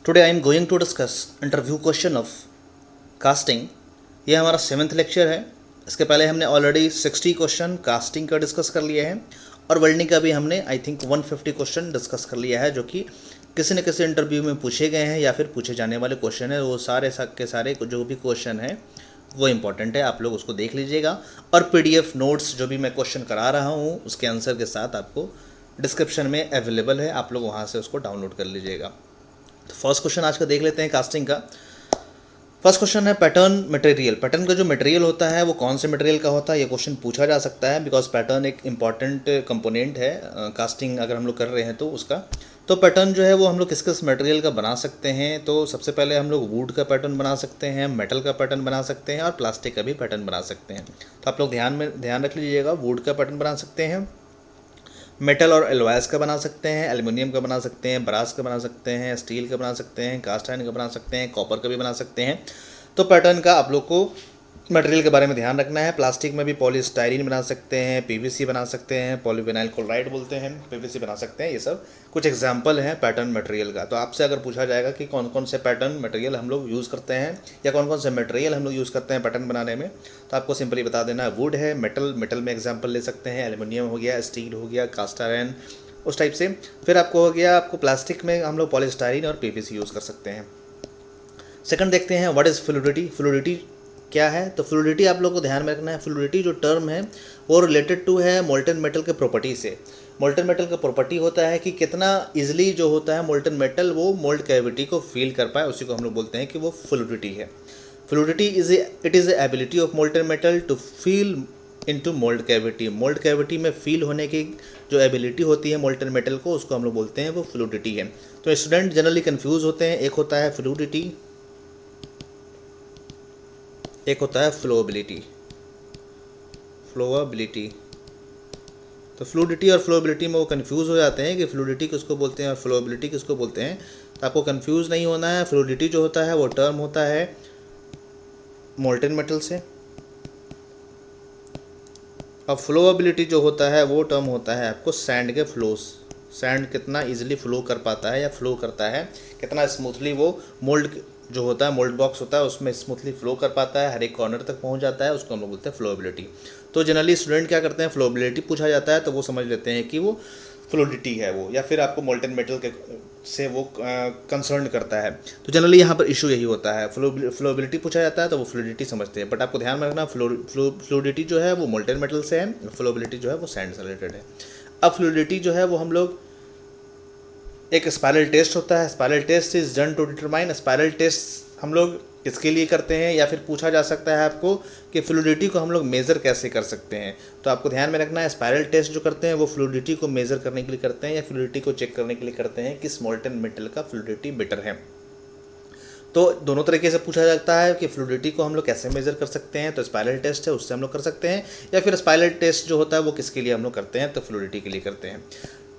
Today I am going to discuss interview question of casting. ये हमारा 7th lecture है। इसके पहले हमने ऑलरेडी 60 क्वेश्चन कास्टिंग का डिस्कस कर लिया है और वेल्डिंग का भी हमने आई थिंक 150 क्वेश्चन डिस्कस कर लिया है, जो कि किसी न किसी इंटरव्यू में पूछे गए हैं या फिर पूछे जाने वाले क्वेश्चन है। वो सारे के सारे जो भी क्वेश्चन है वो इम्पॉर्टेंट है, आप लोग उसको देख लीजिएगा। और PDF नोट्स जो भी मैं क्वेश्चन करा रहा हूँ उसके आंसर के साथ आपको डिस्क्रिप्शन में अवेलेबल है, आप लोग वहाँ से उसको डाउनलोड कर लीजिएगा। तो फर्स्ट क्वेश्चन आज का देख लेते हैं कास्टिंग का। फर्स्ट क्वेश्चन है पैटर्न मटेरियल। पैटर्न का जो मटेरियल होता है वो कौन से मटेरियल का होता है, ये क्वेश्चन पूछा जा सकता है, बिकॉज पैटर्न एक इम्पॉर्टेंट कंपोनेंट है कास्टिंग अगर हम लोग कर रहे हैं तो उसका। तो पैटर्न जो है वो हम लोग किस किस मटेरियल का बना सकते हैं। तो सबसे पहले हम लोग वुड का पैटर्न बना सकते हैं, मेटल का पैटर्न बना सकते हैं और प्लास्टिक का भी पैटर्न बना सकते हैं। तो आप लोग ध्यान रख लीजिएगा, वुड का पैटर्न बना सकते हैं, मेटल और एलॉयस का बना सकते हैं, एल्युमिनियम का बना सकते हैं, ब्रास का बना सकते हैं, स्टील का बना सकते हैं, कास्ट आयरन का बना सकते हैं, कॉपर का भी बना सकते हैं। तो पैटर्न का आप लोग को मटेरियल के बारे में ध्यान रखना है। प्लास्टिक में भी पॉलीस्टाइरीन बना सकते हैं, PVC बना सकते हैं, पॉलीविनाइल क्लोराइड बोलते हैं, PVC बना सकते हैं। ये सब कुछ एग्जाम्पल हैं पैटर्न मटेरियल का। तो आपसे अगर पूछा जाएगा कि कौन कौन से पैटर्न मटेरियल हम लोग यूज़ करते हैं या कौन कौन से मटेरियल हम लोग यूज़ करते हैं पैटर्न बनाने में, तो आपको सिंपली बता देना है वुड है, मेटल में एग्जाम्पल ले सकते हैं, एल्युमिनियम हो गया, स्टील हो गया, कास्ट आयरन, उस टाइप से। फिर आपको हो गया, आपको प्लास्टिक में हम लोग पॉलीस्टाइरीन और PVC यूज़ कर सकते हैं। सेकंड देखते हैं व्हाट इज़ फ्लूइडिटी। फ्लूइडिटी क्या है? तो फ्लूइडिटी आप लोग को ध्यान में रखना है। फ्लूइडिटी जो टर्म है वो रिलेटेड टू है मोल्टन मेटल के प्रॉपर्टी से। मोल्टन मेटल का प्रॉपर्टी होता है कि कितना इजीली जो होता है मोल्टन मेटल वो मोल्ड कैविटी को फील कर पाए, उसी को हम लोग बोलते हैं कि वो फ्लूइडिटी है। Fluidity it is ability of molten metal to fill into mould cavity. Mould cavity में फील होने की जो एबिलिटी होती है मोल्टन मेटल को, उसको हम लोग बोलते हैं वो फ्लूइडिटी है। तो स्टूडेंट जनरली कंफ्यूज होते हैं, एक होता है फ्लूइडिटी, एक होता है फ्लोएबिलिटी। तो फ्लूइडिटी और फ्लोएबिलिटी में वो कंफ्यूज हो जाते हैं कि फ्लूइडिटी किसको बोलते हैं और फ्लोएबिलिटी किसको बोलते हैं। तो आपको कंफ्यूज नहीं होना है। फ्लूइडिटी जो होता है वो टर्म होता है मोल्टन मेटल से, और फ्लोएबिलिटी जो होता है वो टर्म होता है आपको सैंड के फ्लोस। सैंड कितना इजीली फ्लो कर पाता है या फ्लो करता है, कितना स्मूथली वो मोल्ड जो होता है, मोल्ड बॉक्स होता है उसमें स्मूथली फ्लो कर पाता है, हर एक कॉर्नर तक पहुंच जाता है, उसको हम लोग बोलते हैं फ्लोएबिलिटी। तो जनरली स्टूडेंट क्या करते हैं, फ्लोएबिलिटी पूछा जाता है तो वो समझ लेते हैं कि वो फ्लूइडिटी है वो, या फिर आपको मोल्टन मेटल के से वो कंसर्न करता है। तो जनरली यहाँ पर इशू यही होता है, फ्लोएबिलिटी पूछा जाता है तो वो फ्लूइडिटी समझते हैं। बट आपको ध्यान में रखना फ्लूइडिटी जो है वो मोल्टन मेटल से है, फ्लोएबिलिटी जो है वो सैंड से रिलेटेड है। अब फ्लूइडिटी जो है वो हम लोग एक स्पाइरल टेस्ट होता है। Spiral test is done to determine. Spiral test हम लोग किसके लिए करते हैं, या फिर पूछा जा सकता है आपको कि फ्लूइडिटी को हम लोग मेज़र कैसे कर सकते हैं। तो आपको ध्यान में रखना है, स्पाइरल टेस्ट जो करते हैं वो फ्लूइडिटी को मेज़र करने के लिए करते हैं या फ्लूइडिटी को चेक करने के लिए करते हैं कि मोल्टन मेटल का फ्लूइडिटी बेटर है। तो दोनों तरीके से पूछा जाता है कि फ्लूइडिटी को हम लोग कैसे मेज़र कर सकते हैं, तो स्पाइरल टेस्ट है उससे हम लोग कर सकते हैं, या फिर स्पाइरल टेस्ट जो होता है वो किसके लिए हम लोग करते हैं, तो फ्लूइडिटी के लिए करते हैं।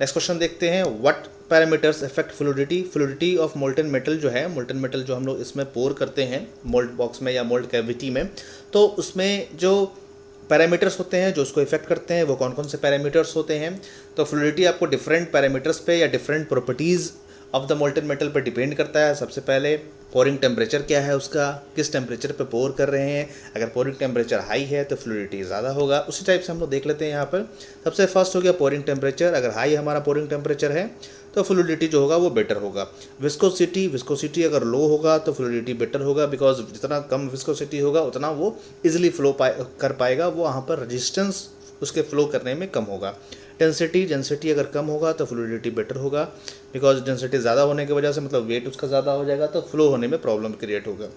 नेक्स्ट क्वेश्चन देखते हैं, what parameters effect fluidity. Fluidity of molten metal जो है, मोल्टन मेटल जो हम लोग इसमें पोर करते हैं मोल्ड बॉक्स में या मोल्ड कैविटी में, तो उसमें जो पैरामीटर्स होते हैं जो उसको इफेक्ट करते हैं वो कौन कौन से पैरामीटर्स होते हैं। तो फ्लूइडिटी आपको डिफरेंट पैरामीटर्स पे या different properties of the molten metal पर डिपेंड करता है। सबसे पहले पोरिंग टेम्परेचर क्या है उसका, किस टेम्परेचर पे पोर कर रहे हैं। अगर पोरिंग टेम्परेचर हाई है तो फ्लूइडिटी ज़्यादा होगा। उसी टाइप से हम लोग देख लेते हैं यहाँ पर। सबसे फर्स्ट हो गया पोरिंग टेम्परेचर। अगर हाई हमारा पोरिंग टेम्परेचर है तो फ्लूइडिटी जो होगा वो बेटर होगा। विस्कोसिटी अगर लो होगा तो फ्लूइडिटी बेटर होगा, बिकॉज जितना कम विस्कोसिटी होगा उतना वो इजीली फ्लो कर पाएगा, वो वहाँ पर रजिस्टेंस उसके फ्लो करने में कम होगा। डेंसिटी अगर कम होगा तो फ्लूइडिटी बेटर होगा, बिकॉज डेंसिटी ज़्यादा होने की वजह से मतलब वेट उसका ज़्यादा हो जाएगा तो फ्लो होने में प्रॉब्लम क्रिएट होगा।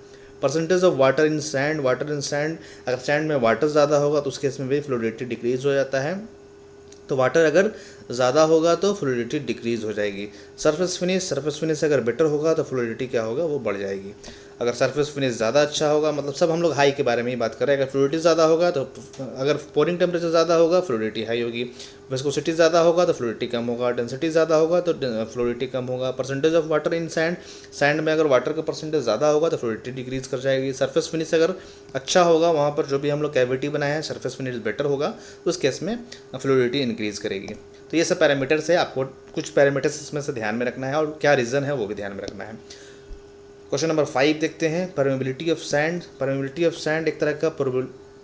Percentage of water in sand, अगर सैंड में वाटर ज़्यादा होगा तो उस केस में भी फ्लूइडिटी डिक्रीज हो जाता है। तो वाटर अगर ज़्यादा होगा तो फ्लूइडिटी डिक्रीज हो जाएगी। सरफेस फिनिश अगर बेटर होगा तो फ्लूइडिटी क्या होगा, वो बढ़ जाएगी। अगर सरफेस फिनिश ज़्यादा अच्छा होगा, मतलब सब हम लोग हाई के बारे में ही बात कर रहे हैं। अगर फ्लूइडिटी ज़्यादा होगा तो, अगर पोरिंग टेम्परेचर ज़्यादा होगा फ्लूइडिटी हाई होगी, विस्कोसिटी ज़्यादा होगा तो फ्लूइडिटी कम होगा, डेंसिटी ज़्यादा होगा तो फ्लूइडिटी कम होगा। Percentage of water in sand में अगर वाटर का परसेंटेज ज़्यादा होगा तो फ्लूइडिटी डिक्रीज कर जाएगी। सरफेस फिनिश अगर अच्छा होगा, वहाँ पर जो भी हम लोग कैविटी बनाए हैं सरफेस फिनिश बेटर होगा, तो उस केस में फ्लूइडिटी इंक्रीज करेगी। तो ये सब पैरामीटर्स है, आपको कुछ पैरामीटर्स इसमें से ध्यान में रखना है और क्या रीज़न है वो भी ध्यान में रखना है। क्वेश्चन नंबर 5 देखते हैं, permeability of sand. Permeability of sand एक तरह का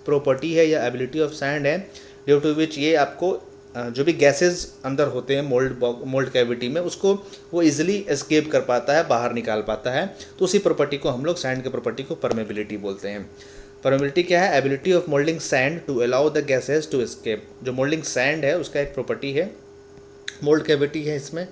प्रॉपर्टी है या एबिलिटी ऑफ सैंड है, ड्यू टू विच ये आपको जो भी गैसेस अंदर होते हैं मोल्ड कैविटी में, उसको वो इजीली एस्केप कर पाता है, बाहर निकाल पाता है। तो उसी प्रॉपर्टी को हम लोग, सैंड के प्रॉपर्टी को परमेबिलिटी बोलते हैं। परमेबिलिटी क्या है? Ability of moulding sand to allow the gases to escape. जो मोल्डिंग सैंड है उसका एक प्रॉपर्टी है, मोल्ड कैविटी है इसमें।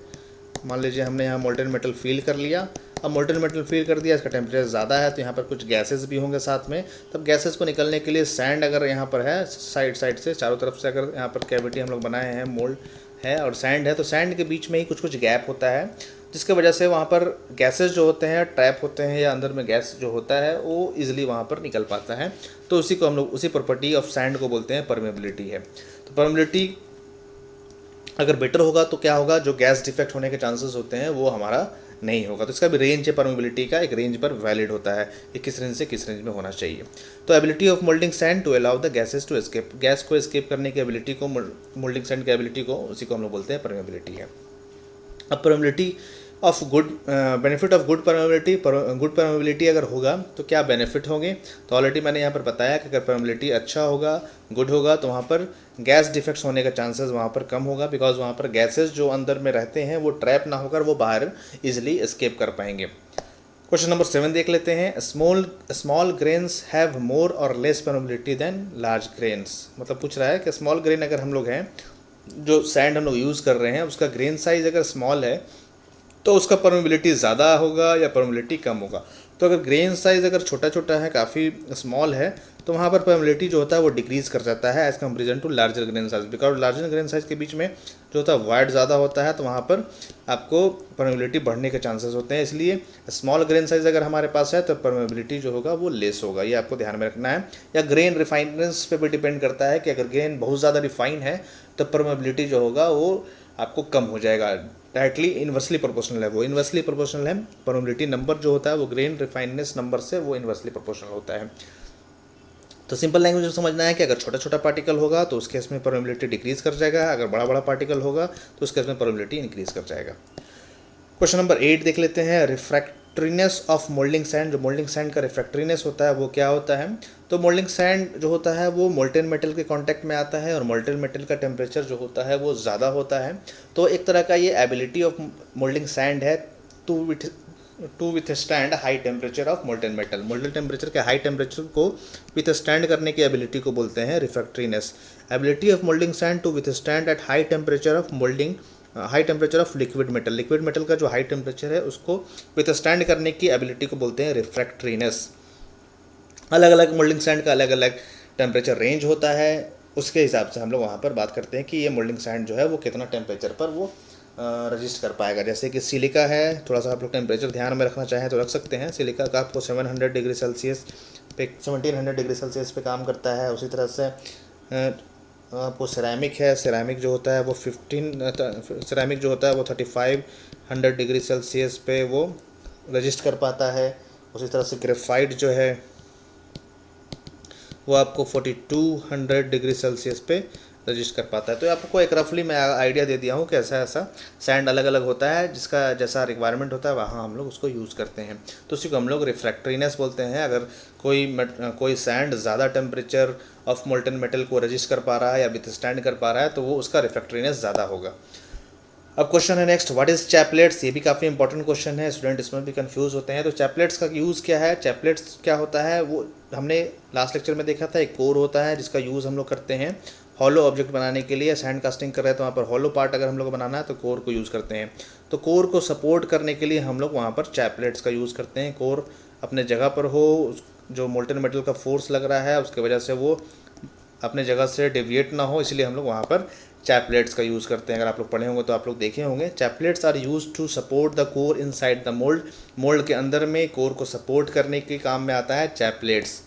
मान लीजिए हमने यहाँ मोल्टेन मेटल फील कर लिया। अब मोल्टेन मेटल फील कर दिया, इसका टेम्परेचर ज़्यादा है तो यहाँ पर कुछ गैसेस भी होंगे साथ में। तब गैसेस को निकलने के लिए सैंड अगर यहाँ पर है, साइड से चारों तरफ से अगर यहाँ पर कैविटी हम लोग बनाए हैं, मोल्ड है और सैंड है, तो सैंड के बीच में ही कुछ गैप होता है, जिसकी वजह से वहाँ पर गैसेस जो होते हैं ट्रैप होते हैं, या अंदर में गैस जो होता है वो ईजिली वहाँ पर निकल पाता है। तो उसी को हम लोग, उसी प्रॉपर्टी ऑफ सैंड को बोलते हैं परमेबिलिटी है। तो परमेबिलिटी अगर बेटर होगा तो क्या होगा, जो गैस डिफेक्ट होने के चांसेस होते हैं वो हमारा नहीं होगा। तो इसका भी रेंज है परमेबिलिटी का, एक रेंज पर वैलिड होता है कि किस रेंज से किस रेंज में होना चाहिए। तो ability of moulding sand to allow the gases to escape, gas को एस्केप करने की एबिलिटी को, मोल्डिंग सैंड की एबिलिटी को, उसी को हम लोग बोलते हैं परमेबिलिटी है। अब permeability of good, benefit of good permeability, good permeability अगर होगा तो क्या बेनिफिट होंगे? तो ऑलरेडी मैंने यहाँ पर बताया कि अगर परमेबिलिटी अच्छा होगा, गुड होगा, तो वहाँ पर गैस डिफेक्ट्स होने का चांसेस वहाँ पर कम होगा, बिकॉज वहाँ पर गैसेस जो अंदर में रहते हैं वो ट्रैप ना होकर वो बाहर इजिली एस्केप कर पाएंगे। क्वेश्चन नंबर 7 देख लेते हैं, स्मॉल ग्रेन्स हैव मोर और less permeability than large grains. मतलब पूछ रहा है कि स्मॉल ग्रेन अगर हम लोग हैं, जो सैंड हम लोग यूज़ कर रहे हैं, उसका ग्रेन साइज अगर स्मॉल है तो उसका परमेबिलिटी ज़्यादा होगा या परमेबिलिटी कम होगा। तो अगर ग्रेन साइज़ अगर छोटा छोटा है, काफ़ी स्मॉल है, तो वहाँ पर परमेबिलिटी जो होता है वो डिक्रीज़ कर जाता है as comparison to larger grain size, because larger grain size के बीच में जो होता है वाइड ज़्यादा होता है, तो वहाँ पर आपको परमेबिलिटी बढ़ने के चांसेस होते हैं। इसलिए स्मॉल ग्रेन साइज अगर हमारे पास है तो परमेबिलिटी जो होगा वो लेस होगा, ये आपको ध्यान में रखना है। या ग्रेन रिफाइनेंस पे भी डिपेंड करता है कि अगर ग्रेन बहुत ज़्यादा रिफाइन है तो परमेबिलिटी जो होगा वो आपको कम हो जाएगा। डायरेक्टली इन्वर्सली प्रोपोर्शनल है, वो इन्वर्सली प्रोपोर्शनल है। परमेबिलिटी नंबर जो होता है वो ग्रेन रिफाइनेस नंबर से वो इन्वर्सली प्रोपोर्शनल होता है। तो सिंपल लैंग्वेज में समझना है कि अगर छोटा छोटा पार्टिकल होगा तो उस केस में परमेबिलिटी डिक्रीज कर जाएगा, अगर बड़ा बड़ा पार्टिकल होगा तो उस केस में परमेबिलिटी इंक्रीज कर जाएगा। क्वेश्चन नंबर 8 देख लेते हैं, रिफ्रैक्ट्रीनेस ऑफ मोल्डिंग सैंड। जो मोल्डिंग सैंड का रिफ्रैक्ट्रीनेस होता है वो क्या होता है? तो मोल्डिंग सैंड जो होता है वो मोल्टेन मेटल के कांटेक्ट में आता है और मोल्टेन मेटल का टेम्परेचर जो होता है वो ज़्यादा होता है। तो एक तरह का ये एबिलिटी ऑफ मोल्डिंग सैंड है to withstand high temperature of molten metal. Molten temperature के हाई टेम्परेचर को विथस्टैंड करने की एबिलिटी को बोलते हैं refractoriness. Ability of moulding sand to withstand at high temperature of moulding, high temperature of liquid metal. Liquid metal का जो high temperature है उसको विथस्टैंड करने की एबिलिटी को बोलते हैं रिफ्रैक्ट्रीनेस। अलग अलग मोल्डिंग सैंड का अलग अलग टेम्परेचर रेंज होता है, उसके हिसाब से हम लोग वहाँ पर बात करते हैं कि ये मोल्डिंग सैंड जो है वो कितना टेम्परेचर पर वो रजिस्ट कर पाएगा। जैसे कि सिलिका है, थोड़ा सा आप लोग टेम्परेचर ध्यान में रखना चाहें तो रख सकते हैं। सिलिका का आपको 700 डिग्री सेल्सियस पे, 1700 डिग्री सेल्सियस पे काम करता है। उसी तरह से आपको सिरेमिक है, सिरेमिक जो होता है वो 3500 डिग्री सेल्सियस पे वो रजिस्ट कर पाता है। उसी तरह से ग्रेफाइट जो है वो आपको 4200 डिग्री सेल्सियस पे रजिस्ट कर पाता है। तो आपको एक रफली मैं आइडिया दे दिया हूँ कि ऐसा ऐसा सैंड अलग अलग होता है, जिसका जैसा रिक्वायरमेंट होता है वहाँ हम लोग उसको यूज़ करते हैं। तो उसी को हम लोग रिफ्रैक्ट्रीनेस बोलते हैं। अगर कोई सैंड ज़्यादा टेम्परेचर ऑफ मोल्टेन मेटल को रजिस्ट कर पा रहा है या विथस्टैंड कर पा रहा है तो वो उसका रिफ्रैक्ट्रीनेस ज़्यादा होगा। अब क्वेश्चन है नेक्स्ट, व्हाट इज़ चैपलेट्स। ये भी काफ़ी इंपॉर्टेंट क्वेश्चन है, स्टूडेंट इसमें भी कंफ्यूज होते हैं। तो चैपलेट्स का यूज़ क्या है? चैपलेट्स क्या होता है वो हमने लास्ट लेक्चर में देखा था। एक कोर होता है जिसका यूज़ हम लोग करते हैं हॉलो ऑब्जेक्ट बनाने के लिए। सैंड कास्टिंग कर रहे हैं तो वहाँ पर हॉलो पार्ट अगर हम लोग बनाना है तो कोर को यूज़ करते हैं। तो कोर को सपोर्ट करने के लिए हम लोग वहाँ पर चैपलेट्स का यूज़ करते हैं। कोर अपने जगह पर हो, जो मोल्टेन मेटल का फोर्स लग रहा है उसके वजह से वो अपने जगह से डेविएट ना हो, इसलिए हम लोग वहाँ पर चैपलेट्स का यूज़ करते हैं। अगर आप लोग पढ़े होंगे तो आप लोग देखे होंगे। Chaplets are used to support the core inside the mould. Mould के अंदर में कोर को सपोर्ट करने के काम में आता है चैपलेट्स।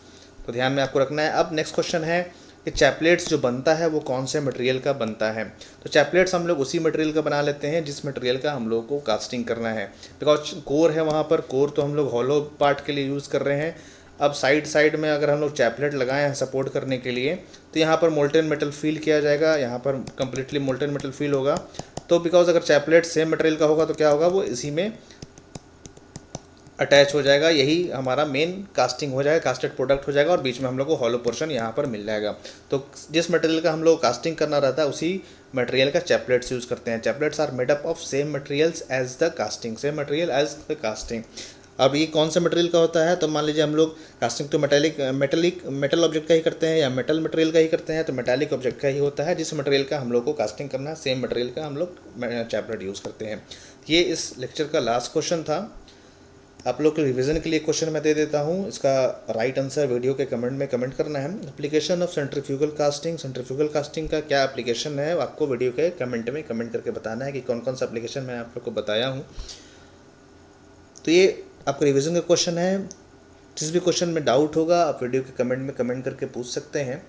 तो ध्यान में आपको रखना है। अब नेक्स्ट क्वेश्चन है कि चैपलेट्स जो बनता है वो कौन से मटेरियल का बनता है। तो चैपलेट्स हम लोग उसी मटेरियल का बना लेते हैं जिस मटेरियल का हम लोग को कास्टिंग करना है। बिकॉज कोर है वहाँ पर, कोर तो हम लोग हॉलो पार्ट के लिए यूज़ कर रहे हैं। अब साइड में अगर हम लोग चैपलेट लगाए हैं सपोर्ट करने के लिए तो यहाँ पर मोल्टेन मेटल फील किया जाएगा, यहाँ पर कम्प्लीटली मोल्टेन मेटल फील होगा। तो बिकॉज अगर चैपलेट सेम मटेरियल का होगा तो क्या होगा, वो इसी में अटैच हो जाएगा, यही हमारा मेन कास्टिंग हो जाएगा, कास्टेड प्रोडक्ट हो जाएगा और बीच में हम लोग को हॉलो पोर्शन यहाँ पर मिल जाएगा। तो जिस मटेरियल का हम लोग कास्टिंग करना रहता है उसी मटेरियल का चैपलेट्स यूज़ करते हैं। Chaplets are made up of same materials as the casting, same material as the casting. अब ये कौन से मटेरियल का होता है, तो मान लीजिए हम लोग कास्टिंग तो मेटल ऑब्जेक्ट का ही करते हैं या मेटल मटेरियल का ही करते हैं, तो मेटालिक ऑब्जेक्ट का ही होता है। जिस मटेरियल का हम लोग को कास्टिंग करना है सेम मटेरियल का हम लोग चैपलेट यूज़ करते हैं। ये इस लेक्चर का लास्ट क्वेश्चन था। आप लोग के रिवीजन के लिए क्वेश्चन मैं दे देता हूँ, इसका राइट आंसर वीडियो के कमेंट में कमेंट करना है। Application of centrifugal casting, centrifugal casting का क्या एप्लीकेशन है आपको वीडियो के कमेंट में कमेंट करके बताना है कि कौन कौन सा एप्लीकेशन मैं आप लोग को बताया हूँ। तो ये आपका रिवीजन का क्वेश्चन है। जिस भी क्वेश्चन में डाउट होगा आप वीडियो के कमेंट में कमेंट करके पूछ सकते हैं।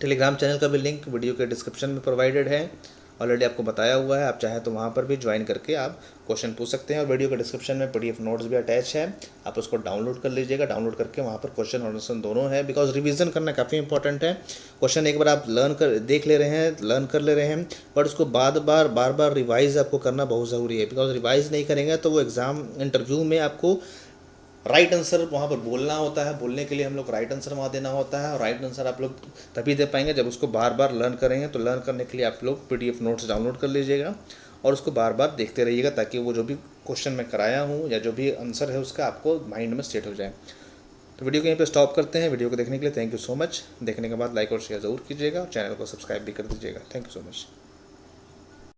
टेलीग्राम चैनल का भी लिंक वीडियो के डिस्क्रिप्शन में प्रोवाइडेड है, ऑलरेडी आपको बताया हुआ है। आप चाहें तो वहाँ पर भी ज्वाइन करके आप क्वेश्चन पूछ सकते हैं और वीडियो के डिस्क्रिप्शन में पीडीएफ नोट्स भी अटैच है, आप उसको डाउनलोड कर लीजिएगा। डाउनलोड करके वहाँ पर क्वेश्चन और आंसर दोनों है, बिकॉज रिवीजन करना काफ़ी इंपॉर्टेंट है। क्वेश्चन एक बार आप देख ले रहे हैं, लर्न कर ले रहे हैं, बट उसको बार बार रिवाइज आपको करना बहुत ज़रूरी है। बिकॉज रिवाइज नहीं करेंगे तो वो एग्ज़ाम इंटरव्यू में आपको राइट आंसर वहाँ पर बोलना होता है, बोलने के लिए हम लोग राइट आंसर वहाँ देना होता है और राइट आंसर आप लोग तभी दे पाएंगे जब उसको बार बार लर्न करेंगे। तो लर्न करने के लिए आप लोग पीडीएफ नोट्स डाउनलोड कर लीजिएगा और उसको बार बार देखते रहिएगा, ताकि वो जो भी क्वेश्चन मैं कराया हूँ या जो भी आंसर है उसका आपको माइंड में सेट हो जाए। तो वीडियो को यहीं पे स्टॉप करते हैं। वीडियो को देखने के लिए थैंक यू सो मच। देखने के बाद लाइक और शेयर ज़रूर कीजिएगा और चैनल को सब्सक्राइब भी कर दीजिएगा। Thank you so much.